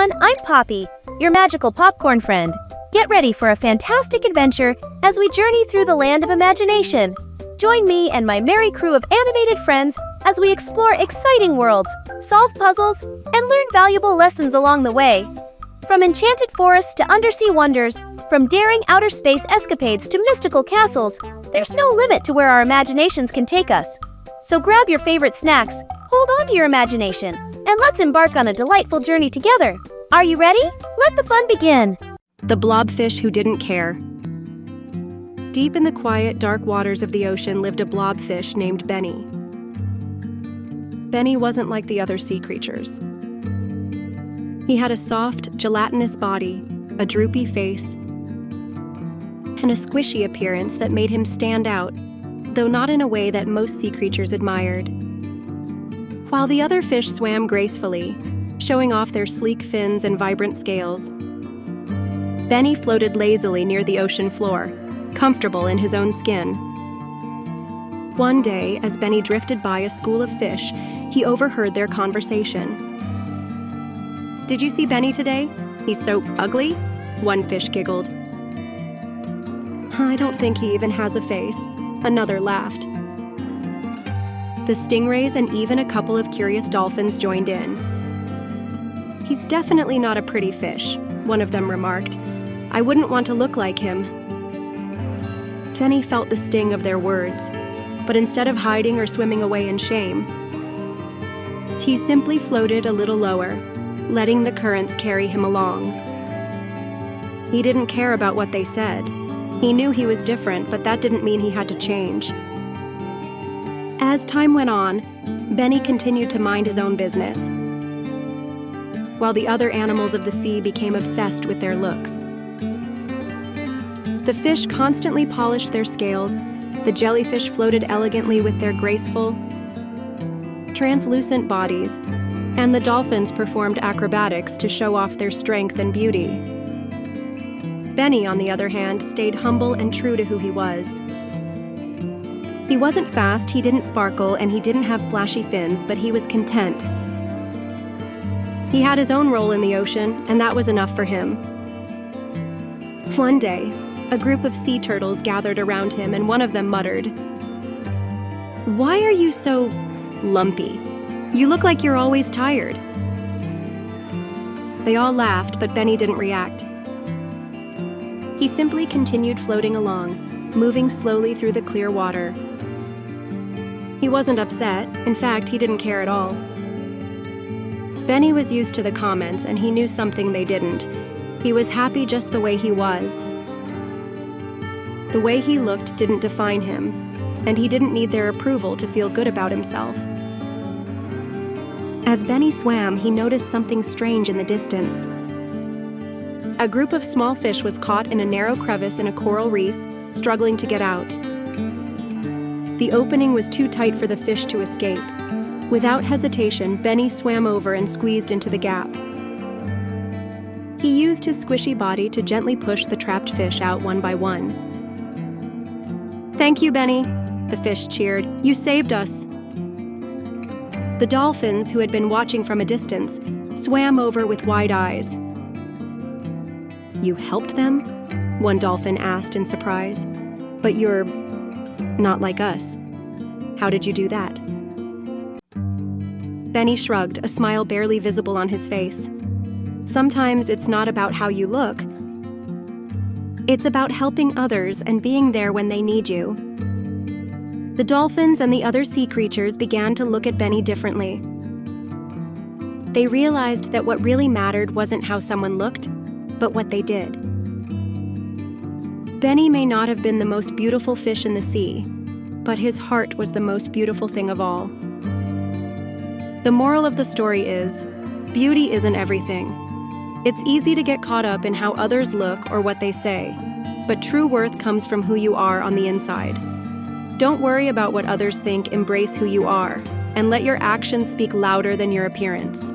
everyone, I'm Poppy, your magical popcorn friend. Get ready for a fantastic adventure as we journey through the land of imagination. Join me and my merry crew of animated friends as we explore exciting worlds, solve puzzles, and learn valuable lessons along the way. From enchanted forests to undersea wonders, from daring outer space escapades to mystical castles, there's no limit to where our imaginations can take us. So grab your favorite snacks, hold on to your imagination, and let's embark on a delightful journey together. Are you ready? Let the fun begin! The blobfish who didn't care. Deep in the quiet, dark waters of the ocean lived a blobfish named Benny. Benny wasn't like the other sea creatures. He had a soft, gelatinous body, a droopy face, and a squishy appearance that made him stand out, though not in a way that most sea creatures admired. While the other fish swam gracefully, showing off their sleek fins and vibrant scales, Benny floated lazily near the ocean floor, comfortable in his own skin. One day, as Benny drifted by a school of fish, he overheard their conversation. "Did you see Benny today? He's so ugly," one fish giggled. "I don't think he even has a face," another laughed. The stingrays and even a couple of curious dolphins joined in. "He's definitely not a pretty fish," one of them remarked. "I wouldn't want to look like him." Benny felt the sting of their words, but instead of hiding or swimming away in shame, he simply floated a little lower, letting the currents carry him along. He didn't care about what they said. He knew he was different, but that didn't mean he had to change. As time went on, Benny continued to mind his own business, while the other animals of the sea became obsessed with their looks. The fish constantly polished their scales, the jellyfish floated elegantly with their graceful, translucent bodies, and the dolphins performed acrobatics to show off their strength and beauty. Benny, on the other hand, stayed humble and true to who he was. He wasn't fast, he didn't sparkle, and he didn't have flashy fins, but he was content. He had his own role in the ocean, and that was enough for him. One day, a group of sea turtles gathered around him, and one of them muttered, "Why are you so lumpy? You look like you're always tired." They all laughed, but Benny didn't react. He simply continued floating along, moving slowly through the clear water. He wasn't upset. In fact, he didn't care at all. Benny was used to the comments, and he knew something they didn't. He was happy just the way he was. The way he looked didn't define him, and he didn't need their approval to feel good about himself. As Benny swam, he noticed something strange in the distance. A group of small fish was caught in a narrow crevice in a coral reef, struggling to get out. The opening was too tight for the fish to escape. Without hesitation, Benny swam over and squeezed into the gap. He used his squishy body to gently push the trapped fish out one by one. "Thank you, Benny," the fish cheered. "You saved us." The dolphins, who had been watching from a distance, swam over with wide eyes. "You helped them?" one dolphin asked in surprise. "But you're not like us. How did you do that?" Benny shrugged, a smile barely visible on his face. "Sometimes it's not about how you look. It's about helping others and being there when they need you." The dolphins and the other sea creatures began to look at Benny differently. They realized that what really mattered wasn't how someone looked, but what they did. Benny may not have been the most beautiful fish in the sea, but his heart was the most beautiful thing of all. The moral of the story is, beauty isn't everything. It's easy to get caught up in how others look or what they say, but true worth comes from who you are on the inside. Don't worry about what others think, embrace who you are, and let your actions speak louder than your appearance.